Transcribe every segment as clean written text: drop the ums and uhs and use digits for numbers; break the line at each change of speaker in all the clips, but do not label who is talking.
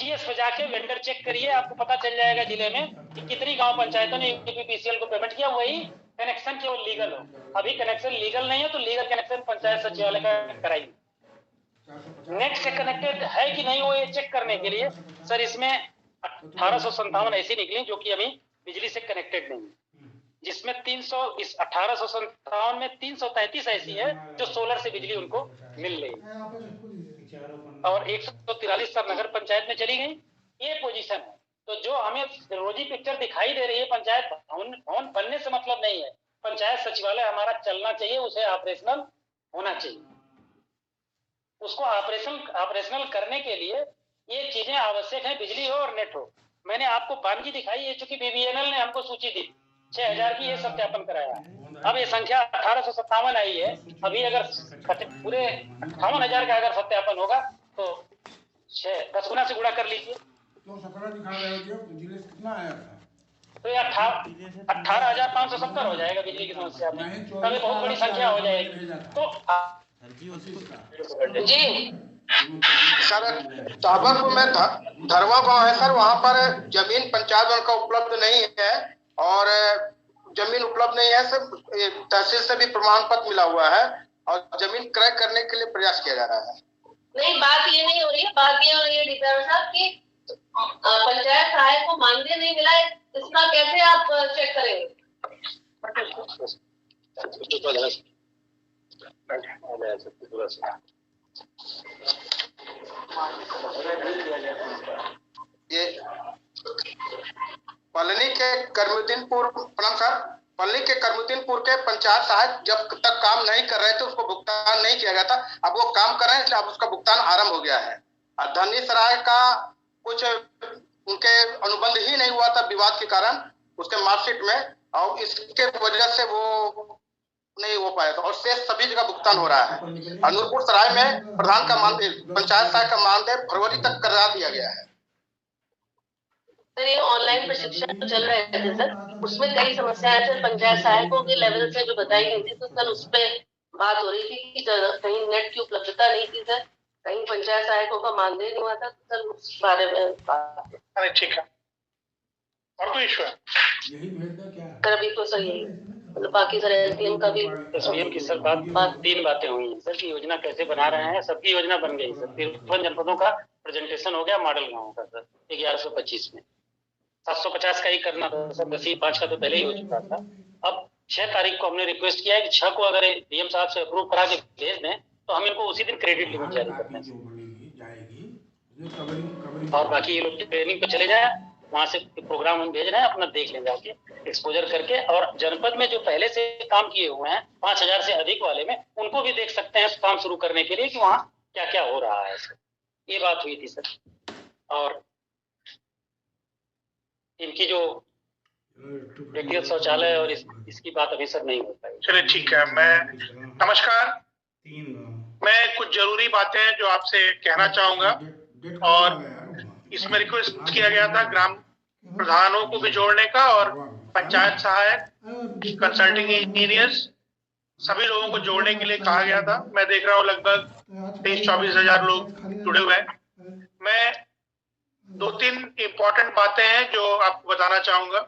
GS पे जाके vendor check करिए, आपको पता चल जाएगा जिले में कि कितनी गांव पंचायतों ने यूपीपीसीएल को पेमेंट किया। वही कनेक्शन केवल लीगल हो, अभी कनेक्शन लीगल नहीं है तो लीगल कनेक्शन पंचायत सचिवालय का कराइए। नेक्स्ट से कनेक्टेड है कि नहीं वो ये चेक करने के लिए सर इसमें 1857 ऐसी निकली जो कि अभी बिजली से कनेक्टेड नहीं है, जिसमें 300 इस 1857 में 333 ऐसी है जो सोलर से बिजली उनको मिल रही है और 143 सब नगर पंचायत में चली गई। ये पोजीशन है। तो जो हमें रोजी पिक्चर दिखाई दे रही है, पंचायत भवन बनने से मतलब नहीं है, पंचायत सचिवालय हमारा चलना चाहिए, उसे ऑपरेशनल होना चाहिए। उसको ऑपरेशनल करने के लिए ये चीजें आवश्यक है, बिजली हो और नेट हो। मैंने आपको वानगी दिखाई है, चूंकि बीबीएनएल ने हमको सूची दी 6000 की, ये सत्यापन कराया। अब ये संख्या 1857 आई है, अभी अगर पूरे 58,000 का अगर सत्यापन होगा तो 10 गुना से गुणा कर लीजिए
तो 17 दिखा रहे हो, कितना आया था?
तो ये 18,570 हो जाएगा बिजली की समस्या में, तभी बहुत बड़ी संख्या हो जाएगी। तो
जी सर, ताबरपुर में धरवा गांव है सर, वहां पर जमीन पंचायत का उपलब्ध नहीं है और जमीन उपलब्ध नहीं है सर, तहसील से भी प्रमाण पत्र मिला हुआ है और जमीन क्रय करने के लिए प्रयास किया जा रहा है।
नहीं, बात ये नहीं हो रही है, बात ये हो रही है डीपीआर साहब की पंचायत सहायक को मानदेय नहीं मिला है, इसका कैसे आप चेक करेंगे?
ये पलनी के करमुद्दीनपुर प्रणाम सर, पलनी के करमुद्दीनपुर के पंचायत सहायक जब तक काम नहीं कर रहे थे उसको भुगतान नहीं किया गया था, अब वो काम कर रहे हैं इसलिए अब उसका भुगतान आरंभ हो गया है। और धनी सराय का कुछ उनके अनुबंध ही नहीं हुआ था विवाद के कारण उसके मार्कशीट में, और इसके वजह से वो नहीं हो पाया था और शेष सभी जगह भुगतान हो रहा है। नूरपुर सराय में प्रधान का मानदेय, पंचायत सहायक का मानदेय फरवरी तक करा दिया गया है।
सर ये ऑनलाइन प्रशिक्षण चल रहे थे सर, उसमें कई समस्याएं सर पंचायत सहायकों के लेवल से जो बताई गई थी, तो सर उस पर बात हो रही थी कि कहीं नेट की उपलब्धता नहीं थी सर, कहीं पंचायत सहायकों का मानदेय नहीं हुआ था, तो सर उस बारे में बात।
अरे ठीक है, और कोई इशू है?
सर अभी तो सर यही मतलब बाकी सर एसडीएम का भी,
एसडीएम की सर बात 3 बातें हुई हैं सर की योजना कैसे बना रहे हैं, सबकी योजना बन गई सर। 53 जनपदों का प्रेजेंटेशन हो गया मॉडल गाँव का सर 1125 में, 750 का ही करना था सर, 10/5 का तो पहले ही हो चुका था। अब 6 तारीख को हमने रिक्वेस्ट किया है कि 6 को अगर डीएम साहब से अप्रूव करा के भेज दें तो हम इनको उसी दिन क्रेडिट लिमिट जारी करते हैं और बाकी ये लोग ट्रेनिंग पे चले जाए, वहां से प्रोग्राम हम भेज रहे हैं, अपना देख लें जाके एक्सपोजर करके। और जनपद में जो पहले से काम किए हुए हैं 5000 से अधिक वाले में, उनको भी देख सकते हैं काम शुरू करने के लिए कि वहाँ क्या क्या हो रहा है सर। ये बात हुई थी सर। और इनकी जो व्यक्तिगत शौचालय और इसकी बात अभी सर नहीं हो पाई।
चलिए ठीक है, मैं नमस्कार, मैं कुछ जरूरी बातें जो आपसे कहना चाहूंगा और इसमें रिक्वेस्ट किया गया था ग्राम प्रधानों को भी जोड़ने का और पंचायत सहायक, कंसल्टिंग इंजीनियर्स, सभी लोगों को जोड़ने के लिए कहा गया था। मैं देख रहा हूँ लगभग 23-24 हजार लोग जुड़े हुए हैं। मैं 2-3 इम्पोर्टेंट बातें हैं जो आपको बताना चाहूंगा।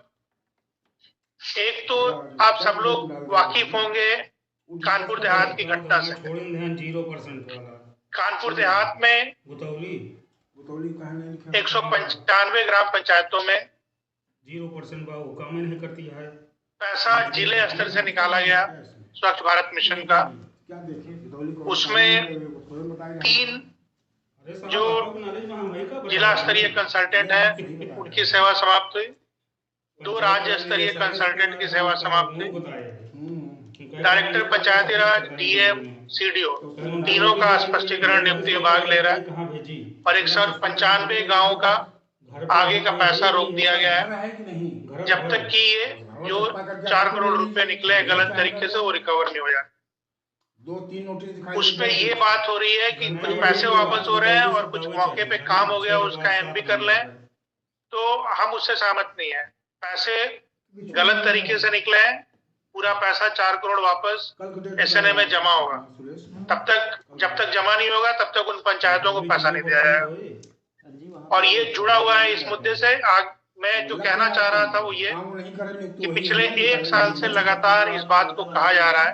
एक तो आप सब लोग वाकिफ होंगे कानपुर देहात की घटना से।
0%
कानपुर देहात में 195 ग्राम पंचायतों में
0% काम नहीं करती है।
पैसा जिले स्तर से निकाला गया स्वच्छ भारत मिशन का, उसमें 3 जो जिला स्तरीय कंसल्टेंट है उनकी सेवा समाप्त हुई, 2 राज्य स्तरीय कंसल्टेंट की सेवा समाप्त हुई, डायरेक्टर पंचायती राज, डीएम, सीडीओ तीनों का स्पष्टीकरण नियुक्ति विभाग ले रहा है और 195 गाँव का आगे का पैसा रोक दिया गया है जब तक कि ये जो 4 करोड़ रुपए निकले गलत तरीके से वो रिकवर नहीं हो जाए।
2-3 नोटिस
उसमें ये बात हो रही है कि कुछ पैसे वापस हो रहे हैं और कुछ मौके पे काम हो गया उसका एमबी कर लें, तो हम उससे सहमत नहीं है। पैसे गलत तरीके से निकले हैं, पूरा पैसा 4 करोड़ वापस एसएनए में जमा होगा। जब तक जमा नहीं होगा तब तक उन पंचायतों को पैसा नहीं दिया जाएगा। और ये जुड़ा हुआ है इस मुद्दे से। मैं जो कहना चाह रहा था वो ये कि पिछले 1 साल से लगातार इस बात को कहा जा रहा है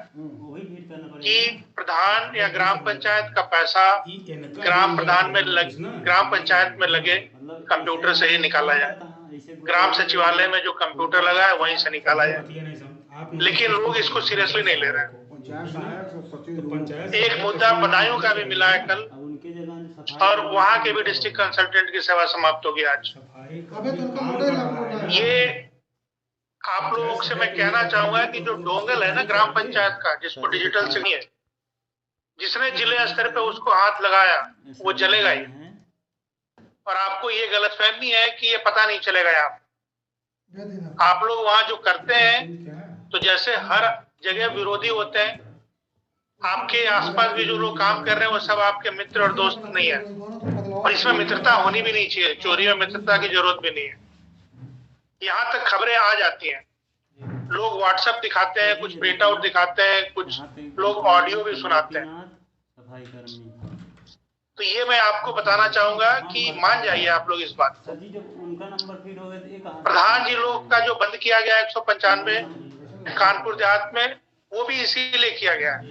कि प्रधान या ग्राम पंचायत का पैसा ग्राम पंचायत में लगे कंप्यूटर से ही निकाला जाए, ग्राम सचिवालय में जो कंप्यूटर लगा है वहीं से निकाला जाए। लेकिन लोग इसको सीरियसली नहीं ले रहे हैं। एक मुद्दा बदायूं का भी मिला है कल, और वहां के भी डिस्ट्रिक्ट कंसल्टेंट की सेवा समाप्त होगी आज। ये आप लोगों से मैं कहना चाहूंगा कि जो डोंगल है ना ग्राम पंचायत का, जिसको डिजिटल से नहीं है, जिसने जिले स्तर पे उसको हाथ लगाया वो जलेगा ही। और आपको ये गलतफहमी है कि ये पता नहीं चलेगा। आप लोग वहां जो करते हैं, तो जैसे हर जगह विरोधी होते हैं, आपके आसपास भी जो लोग काम कर रहे हैं वो सब आपके मित्र और दोस्त नहीं है। और इसमें मित्रता होनी भी नहीं चाहिए, चोरी में मित्रता की जरूरत भी नहीं है। यहाँ तक खबरें आ जाती हैं, लोग व्हाट्सएप दिखाते हैं, कुछ प्रिंट आउट दिखाते हैं, कुछ लोग ऑडियो भी सुनाते हैं। तो ये मैं आपको बताना चाहूंगा कि मान जाइए आप लोग इस बात को। प्रधान जी लोग का जो बंद किया गया 195 कानपुर देहात में, वो भी इसीलिए किया गया है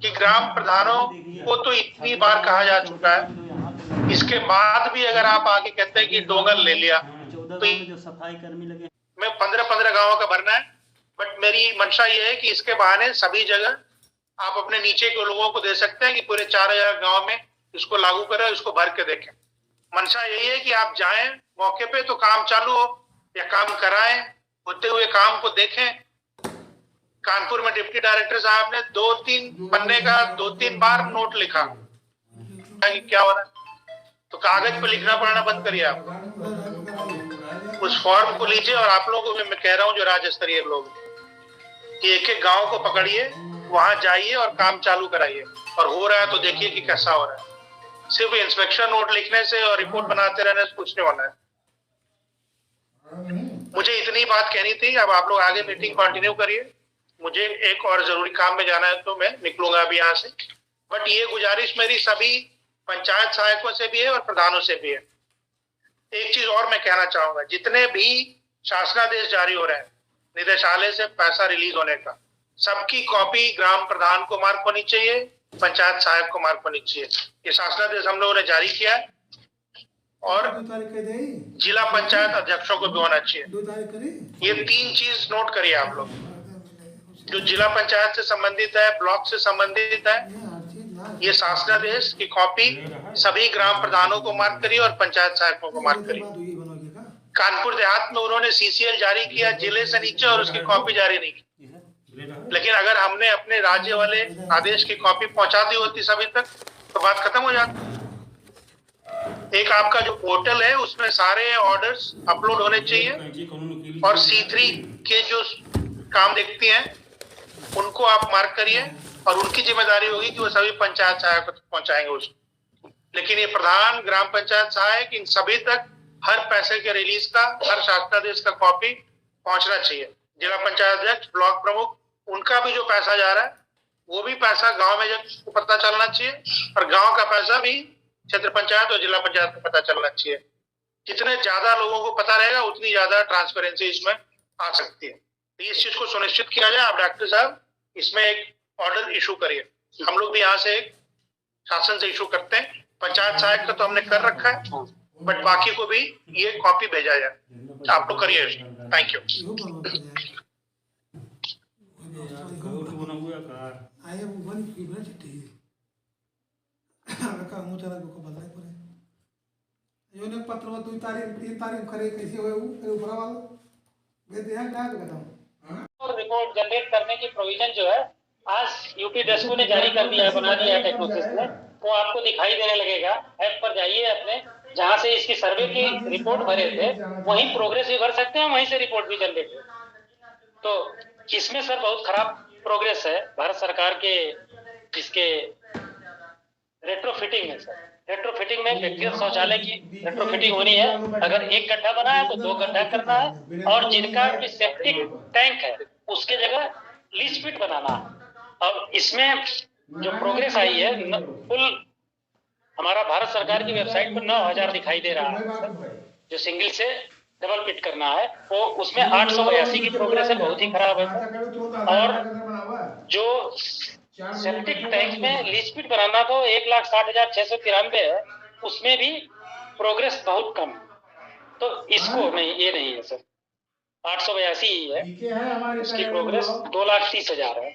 कि ग्राम प्रधानों को तो इतनी बार कहा जा चुका है, इसके बाद भी अगर आप आगे कहते हैं कि डोंगल ले लिया, तो
सफाई कर्मी लगे,
मैं 15-15 गांवों का भरना है। बट मेरी मंशा ये है कि इसके बहाने सभी जगह आप अपने नीचे के लोगों को दे सकते हैं कि पूरे 4000 गांव में इसको लागू करें, इसको भर के देखें। मंशा यही है कि आप जाएं मौके पे तो काम चालू हो या काम कराएं, होते हुए काम को देखें। कानपुर में डिप्टी डायरेक्टर साहब ने 2-3 पन्ने का 2-3 बार नोट लिखा कि क्या हो रहा है, तो कागज पे लिखना पढ़ना बंद करिए आप। उस फॉर्म को लीजिए, और आप लोगों को मैं कह रहा हूँ जो राज्य स्तरीय लोग, कि एक-एक गांव को पकड़िए, वहां जाइए और काम चालू कराइए, और हो रहा है तो देखिए कि कैसा हो रहा है। सिर्फ इंस्पेक्शन नोट लिखने से और रिपोर्ट बनाते रहने से कुछ नहीं होना है। मुझे इतनी बात कहनी थी। अब आप लोग आगे मीटिंग कंटिन्यू करिए, मुझे एक और जरूरी काम में जाना है तो मैं निकलूंगा अभी यहाँ से। बट ये गुजारिश मेरी सभी पंचायत सहायकों से भी है और प्रधानों से भी है। एक चीज और मैं कहना चाहूंगा, जितने भी शासनादेश जारी हो रहे हैं निदेशालय से पैसा रिलीज होने का, सबकी कॉपी ग्राम प्रधान को मार्क होनी चाहिए, पंचायत सहायक को मार्क होनी चाहिए। ये शासनादेश हम लोगों ने जारी किया है, और जिला पंचायत अध्यक्षों को भी होना चाहिए। ये 3 चीज नोट करिए आप लोग, जो जिला पंचायत से संबंधित है, ब्लॉक से संबंधित है, ये शासनादेश की कॉपी सभी ग्राम प्रधानों को मार्क करिए और पंचायत सहायकों को मार्क करिए। कानपुर देहात में उन्होंने सीसीएल जारी किया जिले से नीचे, और उसकी कॉपी जारी नहीं की। लेकिन अगर हमने अपने राज्य वाले आदेश की कॉपी पहुंचा दी होती सभी तक, तो बात खत्म हो जाती। एक आपका जो पोर्टल है उसमें सारे ऑर्डर्स अपलोड होने चाहिए, और C3 के जो काम देखती हैं उनको आप मार्क करिए, और उनकी जिम्मेदारी होगी कि वो सभी पंचायत सहायक को पहुंचाएंगे उसको। लेकिन ये प्रधान, ग्राम पंचायत सहायक, इन सभी तक हर पैसे के रिलीज का, हर शासनादेश का कॉपी पहुंचना चाहिए। जिला पंचायत अध्यक्ष, ब्लॉक प्रमुख, उनका भी जो पैसा जा रहा है वो भी पैसा गांव में जब पता चलना चाहिए, और गांव का पैसा भी क्षेत्र पंचायत और जिला पंचायत को पता चलना चाहिए। जितने ज्यादा लोगों को पता रहेगा उतनी ज्यादा ट्रांसपेरेंसी इसमें आ सकती है। इस चीज को सुनिश्चित किया जाए। आप डॉक्टर साहब इसमें एक ऑर्डर इशू करिए, हम लोग भी यहाँ से एक शासन से इशू करते हैं। पंचायत सहायक का तो हमने कर रखा है, बट बाकी को भी ये कॉपी भेजा जाए। आप लोग करिए। Thank you.
पत्र में 2 तारीख 3 तारीख खरे कैसे हुए वो ऊपर वाला वे ध्यान क्या बताऊं।
और रिपोर्ट जनरेट करने की प्रोविजन जो है आज यूपी डेस्को ने जारी कर दिया है, बना दिया है टेक्नोसिस ने, वो आपको दिखाई देने लगेगा। ऐप पर जाइए अपने, जहां से इसकी सर्वे की रिपोर्ट भरे थे वहीं प्रोग्रेस भी भर सकते हैं, वहीं से रिपोर्ट भी जनरेट है। तो इसमें सर बहुत खराब प्रोग्रेस है भारत सरकार के इसके रेट्रोफिटिंग है सर। रेट्रोफिटिंग में व्यक्तिगत शौचालय की रेट्रोफिटिंग होनी है। अगर 1 गड्ढा बना है तो 2 गड्ढा करना है, और जिनका भी सेप्टिक टैंक है उसके जगह लीच पिट बनाना है। और इसमें जो प्रोग्रेस आई है, फुल हमारा भारत सरकार की वेबसाइट पर 9,000 दिखाई दे रहा है जो सिंगल से डबल पिट करना है, वो उसमें 882 की प्रोग्रेस है, बहुत ही खराब है। और जो सेप्टिक टैंक में लीच पिट बनाना तो 1,60,693 है, उसमें भी प्रोग्रेस बहुत कम है। तो इसको नहीं, ये नहीं है सर, 882 ही है उसकी प्रोग्रेस, 2,30,000 है,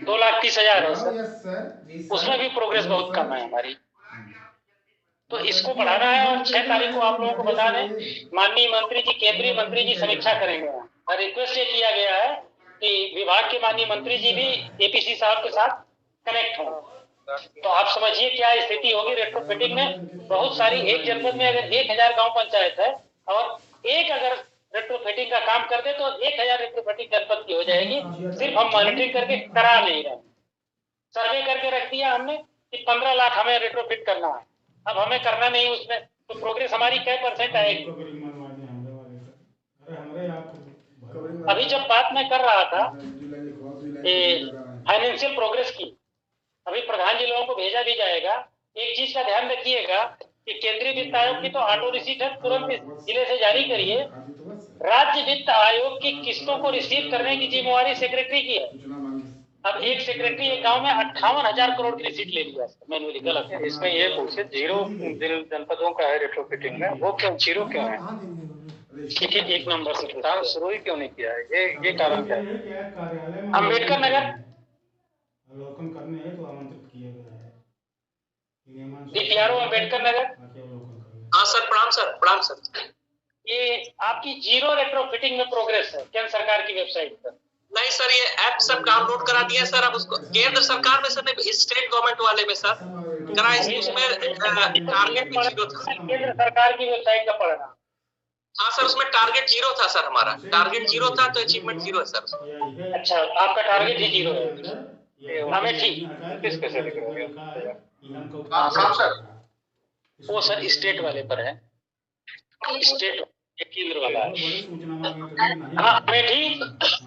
2,30,000 है सर, उसमें भी प्रोग्रेस बहुत कम है हमारी। तो इसको बढ़ाना है और 6 तारीख को आप लोगों को बता दें, माननीय मंत्री जी, केंद्रीय मंत्री जी समीक्षा करेंगे और रिक्वेस्ट ये किया गया है कि विभाग के माननीय मंत्री जी भी एपीसी साहब के साथ कनेक्ट हों। तो आप समझिए क्या स्थिति होगी रेट्रोफिटिंग में। बहुत सारी, एक जनपद में अगर 1,000 गांव पंचायत है और एक अगर रेट्रोफिटिंग का काम कर दे तो 1,000 रेट्रोफिटिंग जनपद की हो जाएगी। सिर्फ हम मॉनिटरिंग करके करा नहीं रहे, सर्वे करके रख दिया हमने कि 15 लाख हमें रेट्रोफिट करना है, अब हमें करना नहीं उसमें, तो प्रोग्रेस हमारी कै % आएगी। अभी जब बात मैं कर रहा था फाइनेंशियल प्रोग्रेस की, अभी प्रधान जी लोगों को भेजा भी जाएगा। एक चीज का ध्यान रखिएगा कि केंद्रीय वित्त आयोग की तो ऑटो रिसीट है, तुरंत जिले से जारी करिए। राज्य वित्त आयोग की किस्तों को रिसीव करने की जिम्मेवारी सेक्रेटरी की है। अब एक सेक्रेटरी एक गांव में 58,000 करोड़ की रिसीट ले लिया मैनुअली, गलत है।
इसमें ये पूछे, 0 जनपदों का है रेट्रोफिटिंग में, वो क्यों 0 क्यों है?
ठीक है, 1 नंबर से
काम शुरू ही क्यों नहीं किया है? ये कारण क्या है?
अम्बेडकर नगर
अवलोकन करने हैं तो आमंत्रित किया गया है।
डीपीआरओ अम्बेडकर नगर।
हाँ सर, प्रणाम सर, प्रणाम सर।
ये आपकी 0 रेट्रोफिटिंग में प्रोग्रेस है केंद्र सरकार की वेबसाइट पर।
नहीं सर, ये ऐप सब डाउनलोड करा दिया सर। अब उसको केंद्र सरकार में सर, नहीं स्टेट गवर्नमेंट वाले में सर करा, उसमें टारगेट भी 0 था।
केंद्र सरकार की वेबसाइट का पढ़ना।
हाँ सर, उसमें टारगेट 0 था सर, हमारा टारगेट 0 था तो अचीवमेंट 0 है सर।
अच्छा, आपका टारगेट ही 0 है, हमें ठीक
किस पे से लिख रहे हो?
हाँ सर,
वो सर स्टेट वाले पर है, स्टेट केंद्र वाला है। हाँ हमें ठीक।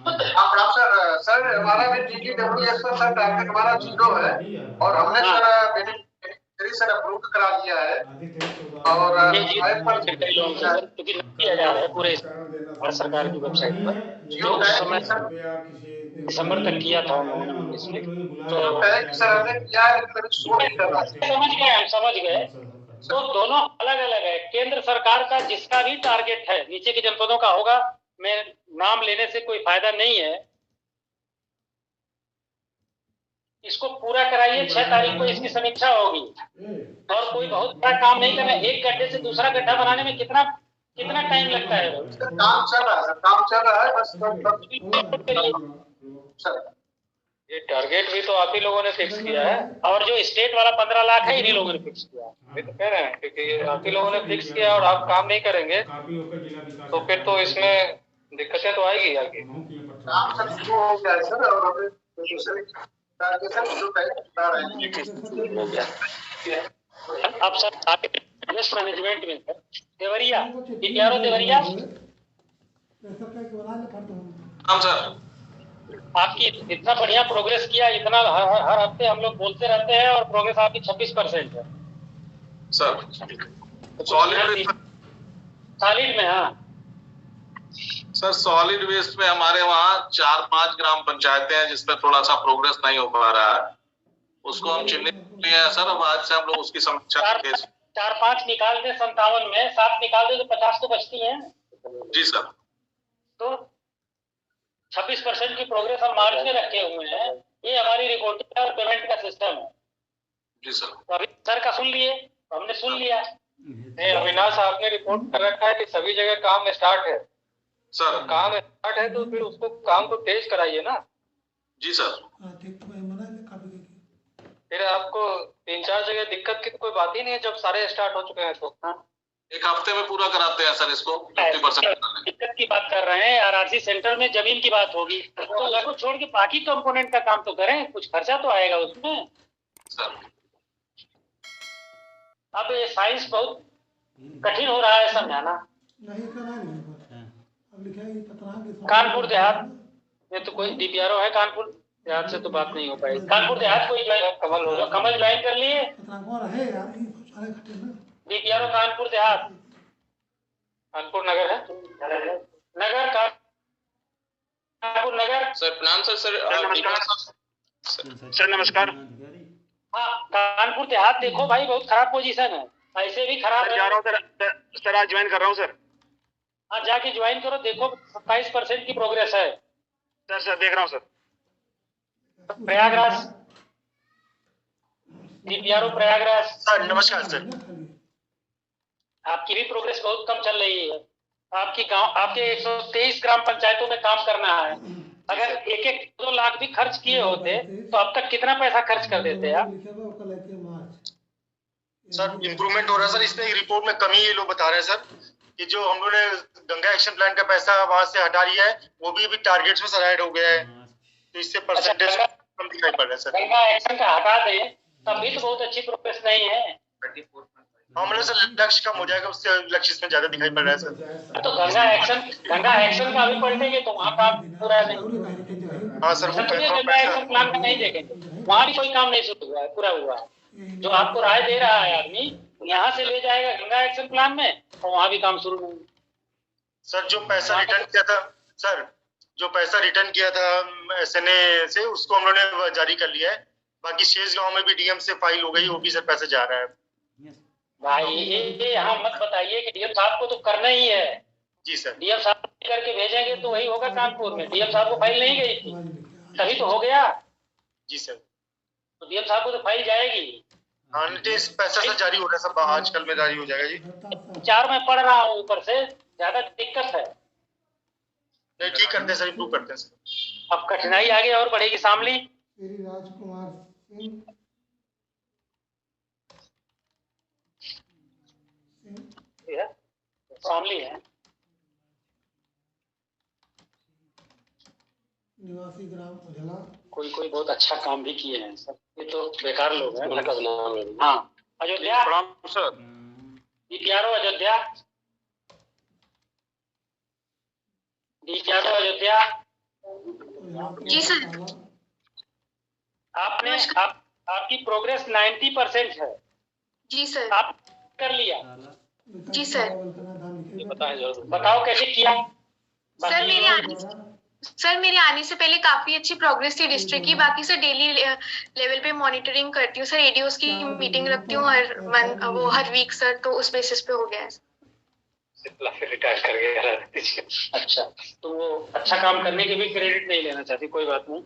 हाँ प्रणाम सर। सर हमारा भी DDWS पर सर टारगेट हमारा 0 है और हमने सर बेनिफिशियरी सर अप्रूव करा दिया है और क्योंकि
किया जा रहा है पूरे भारत सरकार की वेबसाइट पर, जो उस समय दिसंबर तक किया था उन्होंने इसमें। तो
सर हमने किया है, शो नहीं कर रहा।
समझ गए, हम समझ गए। तो दोनों अलग अलग है। केंद्र सरकार का जिसका भी टारगेट है, नीचे के जनपदों का होगा, मैं नाम लेने से कोई फायदा नहीं है, इसको पूरा कराइए। 6 तारीख को इसकी समीक्षा होगी और कोई बहुत बड़ा काम नहीं करना। एक गड्ढे से दूसरा गड्ढा बनाने में कितना टाइम लगता है?
काम चल रहा है, काम चल रहा है बस।
ये टारगेट भी तो आप ही लोगों ने फिक्स किया है,
और जो स्टेट वाला 15 लाख है, इन्हीं लोगों ने फिक्स किया।
अभी तो कह रहे हैं क्योंकि ये आप ही लोगों ने फिक्स किया और आप काम नहीं करेंगे तो फिर तो इसमें दिक्कतें तो आएगी आगे।
काम सर शुरू हो गया है सर, और अभी
अब सर वेस्ट मैनेजमेंट में सर देवरिया, देवरिया।
हाँ सर,
आपकी इतना बढ़िया प्रोग्रेस किया, इतना हर हफ्ते हम लोग बोलते रहते हैं और प्रोग्रेस आपकी 26% है
सर।
सॉलिड में। हाँ
सर, सॉलिड वेस्ट में हमारे वहाँ 4-5 ग्राम पंचायतें हैं जिसमें थोड़ा सा प्रोग्रेस नहीं हो पा रहा है, उसको हम चिन्हित किए हैं सर। अब आज से हम लोग उसकी समीक्षा करके
4-5 निकाल दे 57 में, 7 निकाल दे तो 50 तो बचती हैं।
जी सर।
तो 26% की प्रोग्रेस हम मार्च में रखे हुए हैं। ये हमारी रिपोर्टिंग और पेमेंट का सिस्टम है।
जी सर।
तो अभी सर का सुन लिए, हमने सुन लिया।
अविनाश, आपने रिपोर्ट कर रखा है कि सभी जगह काम स्टार्ट है
सर।
काम स्टार्ट है तो फिर उसको काम को तेज कराइए ना।
जी सर।
फिर आपको 3-4 जगह दिक्कत की कोई बात ही नहीं है जब सारे स्टार्ट हो चुके हैं तो।
एक हफ्ते में पूरा कराते हैं सर इसको 50%।
दिक्कत की बात कर रहे हैं, आरआरसी सेंटर में जमीन की बात होगी तो लगभग छोड़ के बाकी कंपोनेंट का काम तो करें, कुछ खर्चा तो आएगा उसमें
सर।
अब ये साइंस बहुत कठिन हो रहा है समझाना। कानपुर देहात में तो कोई डीपीआरओ है कानपुर देहात से तो बात नहीं हो पाई। कानपुर देहात कोई कमल होगा, कमल ज्वाइन कर लिए।
इतना कौन है यार, ये सारे खट्टे ना।
DPRO कानपुर देहात,
कानपुर नगर है।
नगर कानपुर नगर।
सर प्रणाम सर।
सर नमस्कार।
हाँ, कानपुर देहात देखो भाई, बहुत खराब पोजीशन है, ऐसे भी खराब है।
जा रहा हूँ सर, आज ज्वाइन कर रहा हूँ सर।
हाँ, जाके ज्वाइन करो, देखो 27% की प्रोग्रेस है।
सर देख रहा हूँ sir.
Prayagraj, DPRO Prayagraj.
Sir नमस्कार सर।
आपकी भी प्रोग्रेस बहुत कम चल रही है। आपके 123 ग्राम पंचायतों में काम करना है। अगर 1-2 लाख भी खर्च किए होते तो अब तक कितना पैसा खर्च कर देते आप?
सर इम्प्रूवमेंट हो रहा है सर, इसमें रिपोर्ट में कमी ये लोग बता रहे हैं सर कि जो हम लोगों ने गंगा एक्शन प्लान का पैसा वहां से हटा लिया है, वो भी अभी टारगेट्स में ऐड हो गया है, तो इससे परसेंटेज कम दिखाई पड़ रहा है सर।
गंगा एक्शन का हटा दें तब भी तो बहुत अच्छी प्रोग्रेस नहीं है।
हाँ मतलब सर लक्ष्य कम हो जाएगा, उससे लक्ष्य इसमें ज्यादा दिखाई पड़ रहा है सर।
तो गंगा एक्शन का भी पलटेंगे तो वहाँ काम पूरा नहीं।
हाँ सर, वो
गंगा एक्शन प्लान का नहीं देखेंगे, वहाँ भी कोई काम नहीं शुरू हुआ है, पूरा हुआ है। जो आपको राय दे रहा है आदमी, यहाँ से ले जाएगा गंगा एक्शन प्लान में और वहाँ भी काम शुरू नहीं।
सर जो पैसा रिटर्न किया था सर, जो पैसा रिटर्न किया था SNA से, उसको हम लोगों ने जारी कर लिया है। बाकी शेष गांव में भी DM से फाइल हो गई, वो भी सर पैसा जा रहा है
भाई। ये यहाँ मत बताइए कि DM साहब को तो करना ही है।
जी सर।
DM साहब करके भेजेंगे तो वही होगा कानपुर में। DM साहब को फाइल नहीं गई थी, तभी तो हो गया।
जी सर।
तो DM साहब को तो फाइल जाएगी।
हाँ पैसा सर जारी हो रहा है, सब आजकल में जारी हो जाएगा जी।
4 में पढ़ रहा हूँ, ऊपर से ज्यादा दिक्कत है।
नहीं ठीक करते हैं सर, इम्प्रूव करते हैं सर।
अब कठिनाई आगे और बढ़ेगी। शामली,
श्री राजकुमार सिंह,
शामली है,
निवासी ग्राम उजला।
कोई बहुत अच्छा काम भी किए हैं सर, ये तो बेकार लोग हैं। हाँ, अयोध्या
प्रणाम sir.
DPRO Ayodhya, DPRO Ayodhya.
जी सर।
आपकी प्रोग्रेस 90% है।
जी सर।
आप कर लिया?
जी सर।
बताओ कैसे किया?
सर मेरे आने से पहले काफी अच्छी प्रोग्रेस थी डिस्ट्रिक्ट की। बाकी सर डेली लेवल पे मॉनिटरिंग करती हूँ सर, ADOs की मीटिंग रखती हूँ हर वीक सर, तो उस बेसिस पे हो गया है।
फिर रिटायर कर गया।
अच्छा, तो वो अच्छा काम करने के भी क्रेडिट नहीं लेना चाहती, कोई बात नहीं।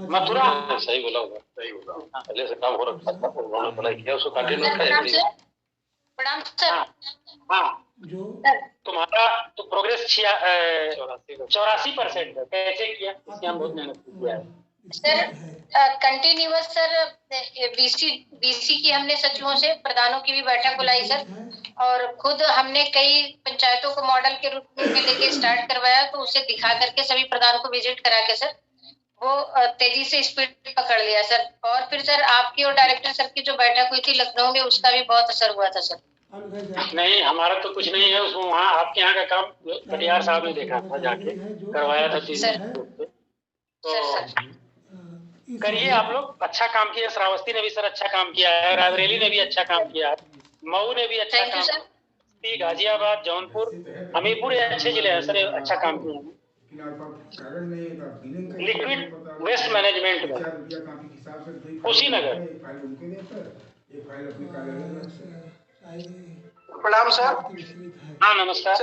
मथुरा,
सही बोला होगा, सही बोला। पहले से काम हो रखा था, उन्होंने भलाई किया, उसको कंटिन्यू किया।
प्रणाम सर।
हाँ, तुम्हारा तो प्रोग्रेस 84% है। कैसे किया? इसकी हम बहुत मेहनत किया है
सर। कंटिन्यूअस सर BC की हमने सचिवों से, प्रधानों की भी बैठक बुलाई सर, और खुद हमने कई पंचायतों को मॉडल के रूप में लेके स्टार्ट करवाया, तो उसे दिखा करके सभी प्रधानों को विजिट करा के सर वो तेजी से स्पीड पकड़ लिया सर। और फिर सर आपकी और डायरेक्टर सर की जो बैठक हुई थी लखनऊ में, उसका भी बहुत असर हुआ था सर।
नहीं, हमारा तो कुछ नहीं है उसमें। वहाँ आपके यहाँ का काम कटियार साहब ने देखा था, जाके करवाया था चीज। तो करिए आप लोग, अच्छा काम किया। श्रावस्ती ने भी सर अच्छा काम किया है, रायबरेली ने भी अच्छा काम किया है, मऊ ने भी अच्छा काम किया, गाजियाबाद, जौनपुर, हमीरपुर अच्छे जिले हैं सर, अच्छा काम किए हैं लिक्विड वेस्ट मैनेजमेंट में। कुशीनगर।
प्रणाम सर।
हाँ नमस्कार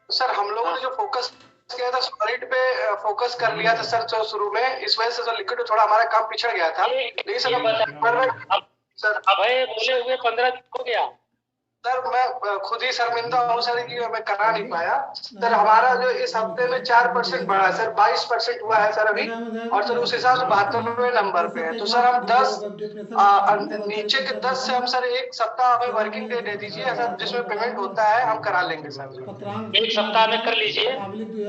सर हम लोगों ने जो फोकस किया था सॉलिड पे फोकस कर लिया था सर तो शुरू में, इस वजह से लिक्विड में थोड़ा हमारा काम पिछड़ गया था। लेकिन सर
अभय बोले हुए 15 दिन हो गया
सर, मैं खुद ही शर्मिंदा हूँ सर कि मैं करा नहीं पाया सर। हमारा जो इस हफ्ते में 4% बढ़ा है सर, 22% हुआ है सर अभी, और सर उस हिसाब से 72वें नंबर पे है। तो सर हम 10 नीचे के 10 से हम सर एक सप्ताह हमें वर्किंग डे दे दीजिए सर, जिसमें पेमेंट होता है हम करा लेंगे सर।
एक सप्ताह में कर लीजिए।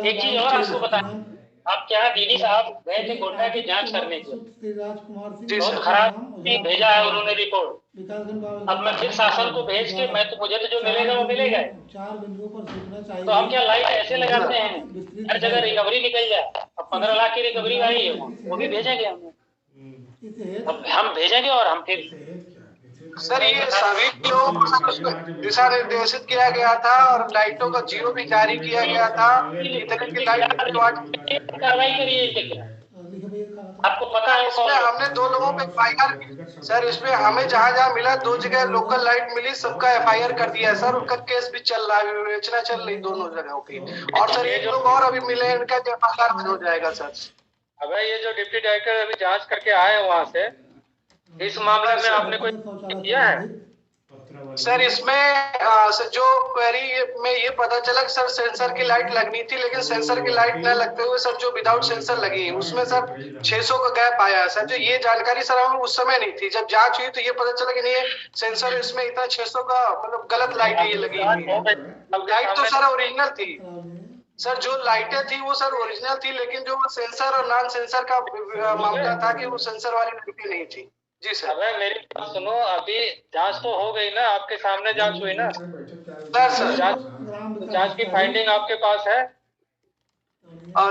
एक चीज और आपको बताएं, आपके यहाँ DD साहब गए थे गोड्डा की जांच करने के, बहुत खराब भेजा है उन्होंने रिपोर्ट। अब मैं फिर शासन को भेज के मैं तो मुझे तो जो मिलेगा वो मिलेगा। तो हम क्या लाइट ऐसे लगाते हैं हर जगह रिकवरी निकल जाए। अब 15 लाख की रिकवरी आई है वो भी भेजेंगे हम। अब हम भेजेंगे और हम फिर
सर ये सभी लोगों को दिशा निर्देशित किया गया था और लाइटों का जियो भी जारी किया गया था। इतने की लाइट
कार्रवाई करिए। आपको पता है
इसमें हमने 2 लोगों पे FIR सर, इसमें हमें जहाँ मिला 2 जगह लोकल लाइट मिली, सबका FIR कर दिया है सर। उनका केस भी चल रहा है, विवेचना चल रही दोनों जगहों की। और सर एक लोग और अभी मिले, इनका FIR हो जाएगा सर।
अब ये जो डिप्टी डायरेक्टर अभी जांच करके आए वहाँ से, इस मामले में आपने कोई किया है?
सर इसमें सर जो क्वेरी में ये पता चला कि सर सेंसर की लाइट लगनी थी, लेकिन सेंसर की लाइट न लगते हुए सर जो विदाउट सेंसर लगी उसमें सर 600 का गैप आया है सर। जो ये जानकारी सर हमें उस समय नहीं थी, जब जांच हुई तो ये पता चला कि नहीं ये सेंसर इसमें इतना 600 का मतलब गलत लाइट ये लगी हुई है। लाइट तो सर ओरिजिनल थी सर, जो लाइटें थी वो सर ओरिजिनल थी, लेकिन जो सेंसर और नॉन सेंसर का मामला था कि वो सेंसर वाली लाइटें नहीं थी। जी सर।
अबे मेरी बात सुनो, अभी जांच तो हो गई ना, आपके सामने जांच हुई ना
सर।
जांच की फाइंडिंग आपके पास है?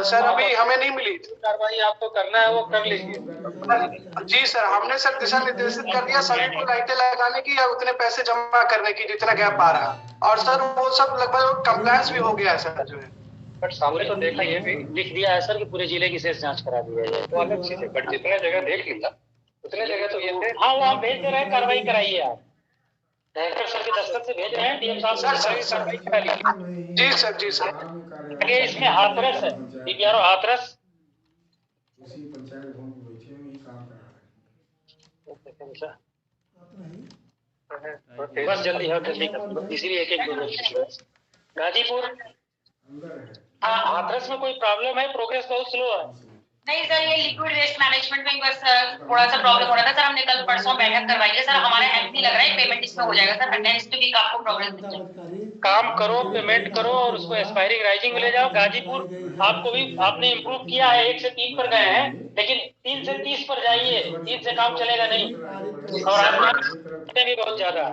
सर अभी हमें नहीं मिली।
कार्रवाई आपको करना है वो कर लीजिए।
जी सर, हमने सर दिशा निर्देशित कर दिया सभी को लाइटें लगाने की या उतने पैसे जमा करने की जितना गैप आ रहा है। और सर वो सब लगभग कंप्लायंस भी हो गया है सर। जो है
बट सामने तो देखा ये भी
लिख दिया है सर कि पूरे जिले की शेष जांच करा दी है।
तो अलग चीज है, बट जितने जगह देख लिया उतने जगह तो ये थे।
हाँ वो आप भेज दे रहे हैं, कार्रवाई कराइए आप। डायरेक्टर सर के दस्तखत से भेज रहे हैं, डीएम साहब से कार्रवाई करा लीजिए।
जी सर। जी सर।
आगे इसमें हाथरस है, DPRO हाथरस।
उसी पंचायत भवन में बैठे में ही काम करा रहे हैं।
बस जल्दी है, इसीलिए एक गाजीपुर। हाँ हाथरस में कोई प्रॉब्लम है, प्रोग्रेस बहुत स्लो है।
नहीं सर, ये लिक्विड वेस्ट मैनेजमेंट में बस थोड़ा सा प्रॉब्लम हो रहा था सर। हमने कल परसों बैठक करवाई है सर, हमारा हेल्प नहीं लग रहा है, पेमेंट इसमें हो जाएगा सर। नेक्स्ट वीक आपको प्रोग्रेस मिल जाएगी।
काम करो, पेमेंट करो और उसको एक्सपायरिंग राइजिंग में ले जाओ। गाजीपुर आपको भी आपने इम्प्रूव किया है, 1 से 3 पर गए हैं, लेकिन 3 से 30 पर जाइए। 3 से काम चलेगा नहीं। और आपने भी बहुत ज्यादा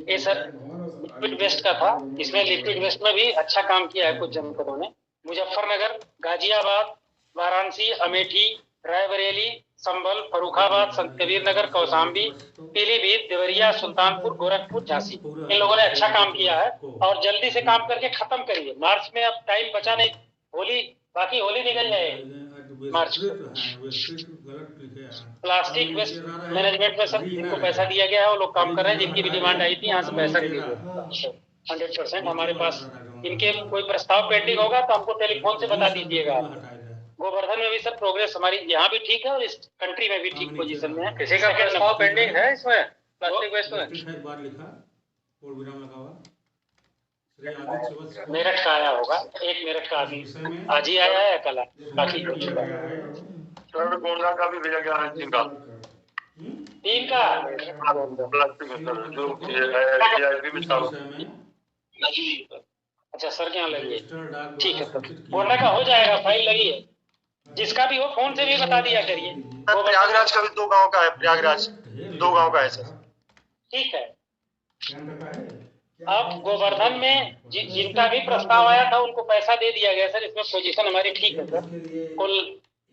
ये सर लिक्विड वेस्ट का था। इसमें लिक्विड वेस्ट में भी अच्छा काम किया है कुछ जनपदों ने। मुजफ्फरनगर, गाजियाबाद, वाराणसी, अमेठी, रायबरेली, संभल, फर्रुखाबाद, संत कबीर नगर, कौशाम्बी, पीलीभीत, देवरिया, सुल्तानपुर, गोरखपुर, झांसी, इन लोगों ने अच्छा काम किया है। और जल्दी से काम करके खत्म करिए। मार्च में अब टाइम बचा नहीं, होली बाकी होली निकल जाएगी मार्च में। प्लास्टिक वेस्ट मैनेजमेंट में सर इनको पैसा दिया गया है, वो लोग काम कर रहे हैं। जिनकी भी डिमांड आई थी यहाँ से पैसा दीजिए 100%। हमारे पास इनके कोई प्रस्ताव पेंडिंग होगा तो हमको टेलीफोन से बता दीजिएगा। गोवर्धन में भी सर प्रोग्रेस हमारी यहाँ भी ठीक है और इस कंट्री में भी ठीक पोजीशन में है।
किसी का प्रस्ताव पेंडिंग है इसमें प्लास्टिक वेस्ट में?
मेरठ का आया होगा, एक मेरठ का आदमी आज ही आया है, कल बाकी हो चुका है।
गोंडा का भी भेजा गया है,
3 का अच्छा सर के यहाँ लगी है, ठीक है सर। गोंडा का हो जाएगा, फाइल लगी है। जिसका भी हो फोन से भी बता दिया करिए।
प्रयागराज का भी 2 गांव का है, प्रयागराज 2 गांव का है सर।
ठीक है। अब गोवर्धन में जिनका भी प्रस्ताव आया था उनको पैसा दे दिया गया सर। इसमें पोजीशन हमारी ठीक है सर। कुल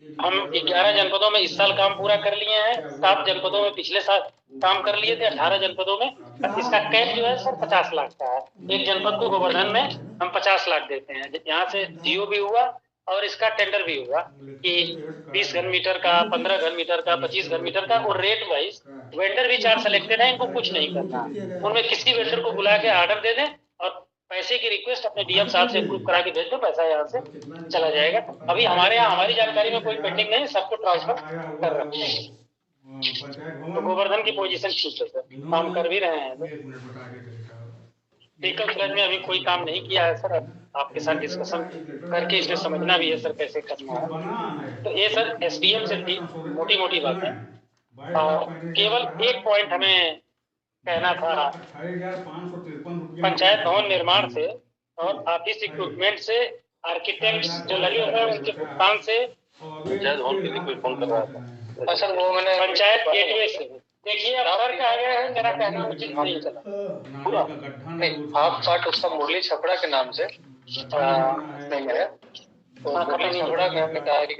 हम 11 जनपदों में इस साल काम पूरा कर लिए हैं। 7 जनपदों में पिछले साल काम कर लिए थे, 18 जनपदों में। इसका कैप जो है सर 50 लाख का है। एक जनपद को गोवर्धन में हम 50 लाख देते हैं। यहाँ से जियो भी हुआ और इसका टेंडर भी हुआ कि 20 घन मीटर का, 15 घन मीटर का, 25 घन मीटर का, और रेट वाइज। वेंडर भी 4 सिलेक्टेड है, इनको कुछ नहीं करना। उनमें किसी वेंडर को बुला के ऑर्डर दे दें और पैसे की रिक्वेस्ट अपने डीएम साहब से अप्रूव करा के भेज दो, पैसा यहाँ से चला जाएगा। अभी हमारे यहाँ हमारी जानकारी में कोई पेंडिंग नहीं, सबको ट्रांसफर कर रखे हैं। तो गोवर्धन की पोजीशन ठीक है सर, काम कर भी रहे हैं। टेकल फ्लड में अभी कोई काम नहीं किया है सर। आपके साथ डिस्कशन करके इसमें समझना भी है सर कैसे करना है। तो ये सर एसडीएम से थी मोटी मोटी बातें। केवल एक पॉइंट हमें कहना था, पंचायत भवन निर्माण से और ऑफिस इक्विपमेंट से आर्किटेक्ट्स जो लगे हुए हैं उनके भुगतान से।
पंचायत भवन के लिए कोई फोन कर रहा था,
सर वो मैंने
पंचायत गेटवे से। देखिए अब सर कहा गया है, मेरा कहना उचित नहीं चला
पूरा नहीं, हाफ पार्ट उसका मुरली छपड़ा के नाम से नहीं है, तो मुरली छपड़ा में हमने कहा कि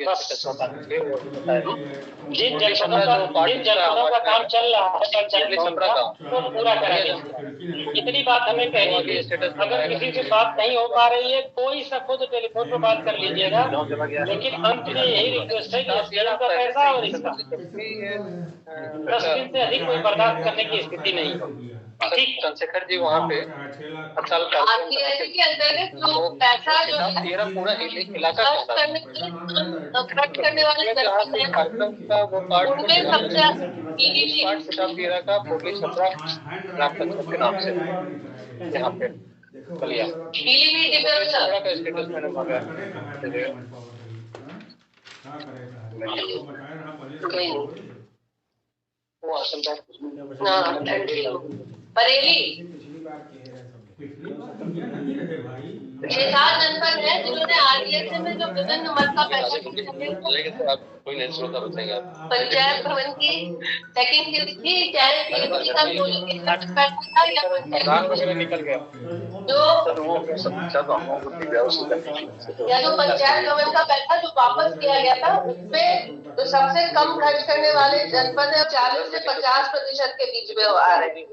जिन जनपदों का काम चल रहा है पंचायत का वो पूरा करेंगे। इतनी बात हमें कहनी है। अगर किसी से बात नहीं हो पा रही है, कोई सा खुद टेलीफोन पर बात कर लीजिएगा, लेकिन अंत में यही रिक्वेस्ट है कि SDM का पैसा और इसका 10 दिन से अधिक कोई बर्दाश्त करने की स्थिति नहीं है।
ठीक, चंद्रशेखर जी वहाँ पे हर साल का
आरटीएसी के अंतर्गत जो पैसा जो
तेरा पूरा इलाका
खर्च करने वाले
का वो पार्ट
उनमें सबसे
पार्ट तेरा का मुरली छपरा ग्राम पंचायत के नाम से यहाँ पे बलिया
पीलीभीत डिविजन
का स्टेटस मैंने मांगा वो असल
बरेली 6-7 जनपद है जिन्होंने आरटीएसी में जो विभिन्न मद का पैसा
कोई नहीं श्रोता बचेगा।
पंचायत भवन की चेकिंग की थी, चाहे पीएमसी का कोई पैसा था या
प्रधान वगैरह निकल गया
जो या जो पंचायत भवन का पैसा जो वापस किया गया था, उसमें तो सबसे कम खर्च करने वाले जनपद है 40 से 50% के बीच में आ रहे हैं।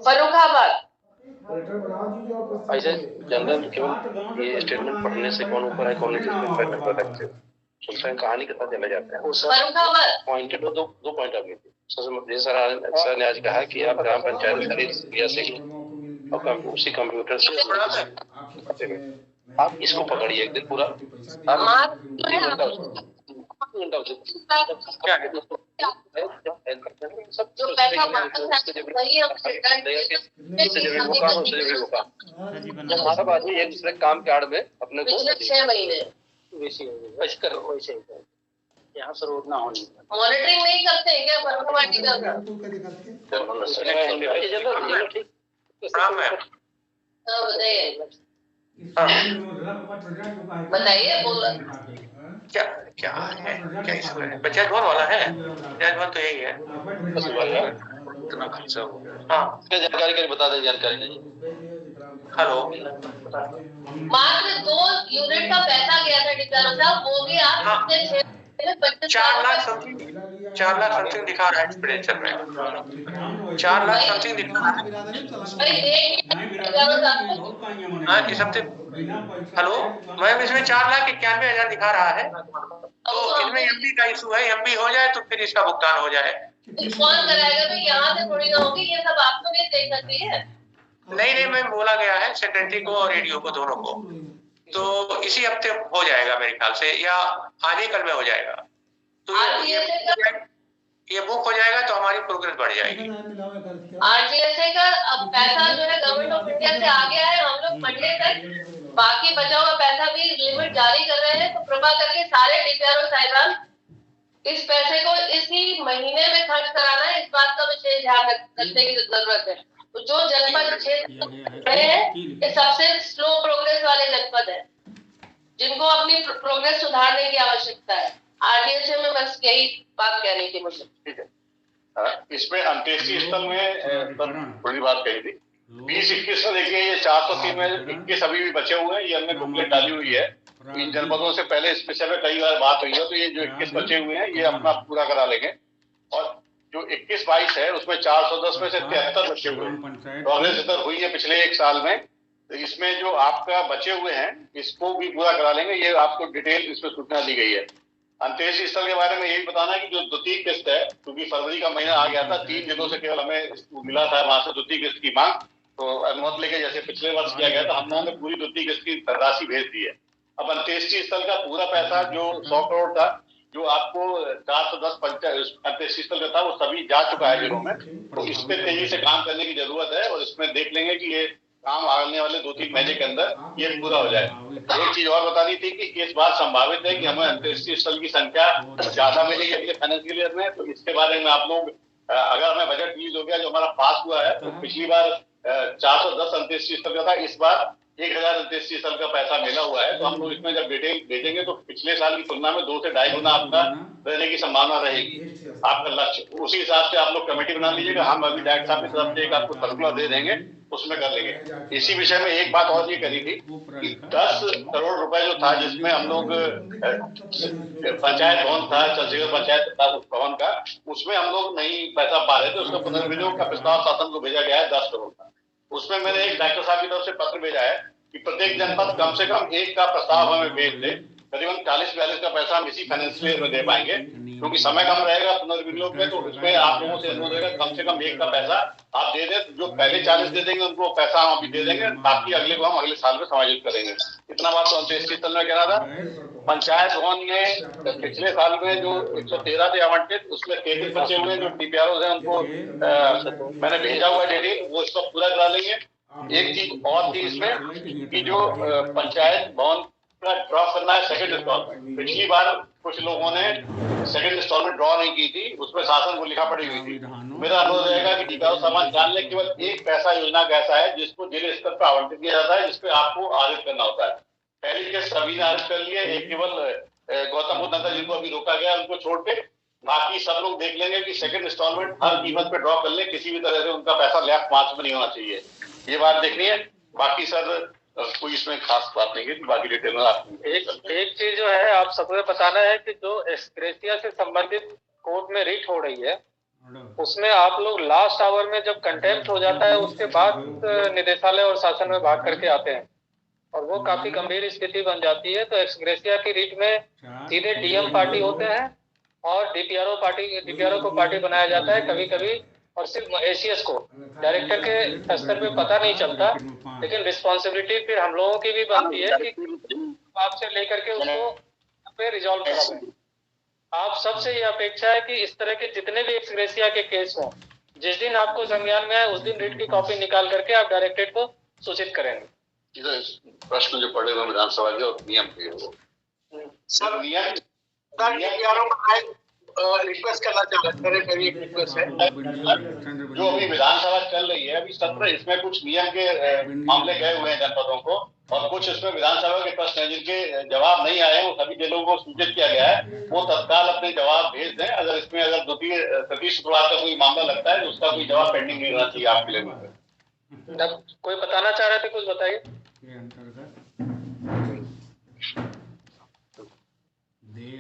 फर्रुखाबाद
ऐसे जनरल केवल ये स्टेटमेंट पढ़ने से कौन ऊपर है कौन नीचे सुनते हैं, कहानी के साथ चले जाते हैं।
फर्रुखाबाद
पॉइंटेड दो पॉइंट आ गई थी सर ने आज कहा कि आप ग्राम पंचायत से और उसी कंप्यूटर से आप इसको पकड़िए एक दिन पूरा
जो पैसा
सब आदमी एक दूसरे काम के आड़ में अपने को
पिछले 6 महीने
वैसे करो वैसे
यहाँ से रोड ना होने
मॉनिटरिंग नहीं करते हैं क्या फर्रुखाबाद बताइए बोल
क्या क्या है, क्या इसमें पंचायत भवन वाला है? पंचायत भवन तो यही है।
इतना खर्चा हो गया। हाँ, जानकारी करें, बता दें जानकारी नहीं।
हेलो,
मात्र 2 यूनिट का पैसा गया था डिप्लोमा साहब, वो भी आप पिछले
4 लाख समथिंग दिखा रहा है एक्सपेंडिचर में। 4 लाख समथिंग दिखा रहा है इस हफ्ते। हेलो मैम, इसमें 4,91,000 दिखा रहा है, तो इसमें एमबी का इशू है। एमबी हो जाए तो फिर इसका भुगतान हो जाए।
कौन कराएगा भाई? यहाँ से थोड़ी ना होगी, ये सब आपको नहीं देखना चाहिए।
नहीं मैम, बोला गया है सेक्रेटरी को और रेडियो को, दोनों को, तो इसी हफ्ते हो जाएगा मेरे ख्याल से, या आज ही कल में हो जाएगा। तो ये बुक हो जाएगा तो हमारी प्रोग्रेस बढ़ जाएगी।
आरटीएसए का अब पैसा जो है गवर्नमेंट ऑफ इंडिया से आ गया है, हम लोग मंडे तक बाकी बचा हुआ पैसा भी लिमिट जारी कर रहे हैं। तो कृपा करके सारे डीपीआरओ साहिबान इस पैसे को इसी महीने में खर्च कराना है, इस बात का विशेष ध्यान रखने की जरूरत है। तो जो जनपद क्षेत्र है ये सबसे स्लो प्रोग्रेस वाले जनपद है, जिनको अपनी प्रोग्रेस सुधारने की आवश्यकता है। आरटीएसए में बस यही बात कहनी थी मुझे।
ठीक है, इसमें अंत्येष्टि स्थल में थोड़ी बात कही थी। 20-21 में देखिए, ये 403 में 21 अभी भी बचे हुए हैं। ये हमने बुकलेट डाली हुई है। इन जनपदों से पहले स्पेशल में कई बार बात हुई है, तो ये जो 21 बचे हुए हैं ये अपना पूरा करा लेंगे। और जो 21-22 है उसमें 410 में से 73 बचे हुए हैं। प्रोग्रेस इधर हुई है पिछले 1 साल में। तो इसमें जो आपका बचे हुए हैं इसको भी पूरा करा लेंगे। ये आपको डिटेल इसमें सूचना दी गई है। अंत्येष्टि स्थल के बारे में यही बताना है कि जो द्वितीय किस्त है, क्योंकि फरवरी का महीना आ गया था, 3 दिनों से केवल हमें मिला था वहां से द्वितीय किस्त की मांग। तो अनुमति लेके जैसे पिछले वर्ष किया गया था, हम लोगों ने पूरी द्वितीय किस्त की राशि भेज दी है। अब अंत्येष्टि स्थल का पूरा पैसा जो 100 करोड़ था, जो आपको 410 अंत्येष्टि स्थल का था, वो सभी जा चुका है जिलों में। तो इस पे तेजी से काम करने की जरूरत है और इसमें देख लेंगे कि ये काम आने वाले 2-3 महीने के अंदर ये पूरा हो जाए। एक चीज और बतानी थी कि इस बार संभावित है कि हमें अंत्येष्टि स्थल की संख्या ज्यादा मिलेगी अगले फाइनेंशियल ईयर में। तो इसके बारे में आप लोग, अगर हमें बजट रिलीज हो गया जो हमारा पास हुआ है, तो पिछली बार 410 अंत्येष्टि स्थल का था, इस बार 1000 अंत्येष्टि स्थल का पैसा मिला हुआ है, तो हम लोग इसमें जब भेजेंगे तो पिछले साल की तुलना में 2 से 2.5 गुना आपका रहने की संभावना रहेगी। आपका लक्ष्य उसी हिसाब से आप लोग कमेटी बना लीजिएगा। हम अभी डायरेक्टर साहब की तरफ से एक आपको सर्कुलर दे देंगे, उसमें कर लेंगे। इसी विषय में एक बात और ये करी थी कि 10 करोड़ रुपए जो था, जिसमें हम लोग पंचायत भवन था, चंद्रशेखर पंचायत भवन का, उसमें हम लोग नहीं पैसा पा रहे थे। उसका पुनर्विनियोग का प्रस्ताव शासन को भेजा गया है 10 करोड़ का। उसमें मैंने एक डायरेक्टर साहब की तरफ से पत्र भेजा है कि प्रत्येक जनपद कम से कम एक का प्रस्ताव हमें भेज दे। करीबन 40-42 का पैसा हम इसी फाइनेंशियल ईयर में दे पाएंगे, क्योंकि समय कम रहेगा पुनर्विनियोग में। तो इसमें आप लोगों से अनुरोध रहेगा कम से कम एक का पैसा आप दे दें। जो पहले 40 दे देंगे उनको पैसा हम अभी दे देंगे, बाकी अगले को हम अगले साल में समायोजित करेंगे। इतना बात तो अंत्येष्टि स्थल में कहना था। पंचायत भवन में पिछले साल में जो 113 थे आवंटित, उसमें 33 बचे हुए जो DPROs हैं उनको मैंने भेजा हुआ है डेली, वो इसको पूरा करा लेंगे। एक चीज और थी इसमें कि जो पंचायत भवन का ड्रॉ करना है सेकंड इंस्टॉलमेंट, पिछली बार कुछ लोगों ने सेकंड इंस्टॉलमेंट ड्रॉ नहीं की थी, उसमें शासन को लिखा पड़ी हुई थी। मेरा अनुरोध रहेगा कि DPRO सामान जान ले, केवल एक पैसा योजना का ऐसा है जिसको जिले स्तर पर आवंटित किया जाता है, जिसपे आपको आरित करना होता है। पहले के सभी ने आरित कर लिए, एक केवल गौतम बुद्ध नगर जिनको अभी रोका गया उनको छोड़ के बाकी सब लोग देख लेंगे कि सेकंड इंस्टॉलमेंट हर कीमत पे ड्रॉ कर ले, किसी भी तरह से उनका पैसा लैप्स मार्च में नहीं होना चाहिए। ये बात देखनी है। बाकी सर कोई इसमें खास बात नहीं है, बाकी डिटेल में आप
एक चीज जो है आप सबको बताना है कि जो एक्सग्रेशिया से संबंधित कोर्ट में रिट हो रही है, उसमें आप लोग लास्ट आवर में जब कंटेम्प्ट हो जाता है उसके बाद निदेशालय और शासन में भाग करके आते हैं, और वो काफी गंभीर स्थिति बन जाती है। तो एक्सग्रेशिया की रिट में सीधे DM पार्टी होते हैं और DPRO को पार्टी बनाया जाता है कभी कभी, और सिर्फ ACS को डायरेक्टर के स्तर पे पता नहीं चलता। लेकिन रिस्पॉन्सिबिलिटी फिर हम लोगों की भी बनती है कि आपसे लेकर के उसको पे रिजॉल्व कराएं। आप सबसे ये अपेक्षा है कि इस तरह के जितने भी एक्सग्रेशिया के केस हों, जिस दिन आपको संज्ञान में आए उस दिन रिट की कॉपी निकाल करके आप डायरेक्टरेट को सूचित करेंगे।
प्रश्न जो पड़े हुए विधानसभा के और नियम के वो सर नियम रिक्वेस्ट करना चाहते हैं। मेरी रिक्वेस्ट है, जो अभी विधानसभा चल रही है, अभी सत्र इसमें कुछ नियम के मामले गए हुए हैं जनपदों को, और कुछ इसमें विधानसभा के प्रश्न हैं जिनके जवाब नहीं आए, वो सभी जिलों को सूचित किया गया है। वो तत्काल अपने जवाब भेज दें। अगर इसमें अगर द्वितीय तृतीय शुक्रवार का कोई मामला लगता है तो उसका कोई जवाब पेंडिंग नहीं रहना चाहिए आपके लिए।
कोई बताना चाह रहे थे, कुछ बताइए।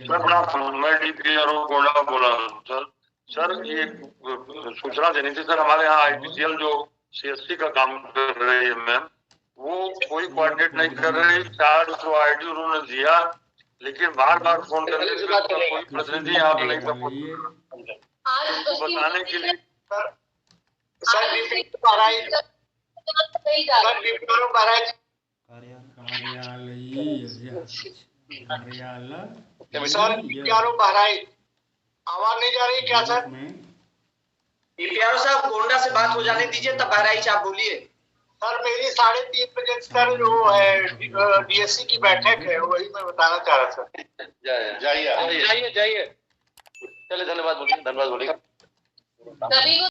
मैं DPRO गोंडा बोला हूँ सर। ये सूचना देनी थी सर, हमारे यहाँ IPCL जो CSC का काम कर रही है मैम, वो कोई कोऑर्डिनेट नहीं कर रही। 4 तो ID उन्होंने दिया, लेकिन बार बार फोन करने से कोई प्रतिनिधि यहाँ पे नहीं बताने के लिए
आवाज नहीं जा रही क्या सर?
DPRO साहब गोंडा से बात हो जाने दीजिए, तब बहराइच आप बोलिए।
सर मेरी 3:30 बजे सर जो है DSC की बैठक है, वही मैं बताना चाह रहा था।
जाइए
चलिए,
चलिए, धन्यवाद बोलिए।
सभी को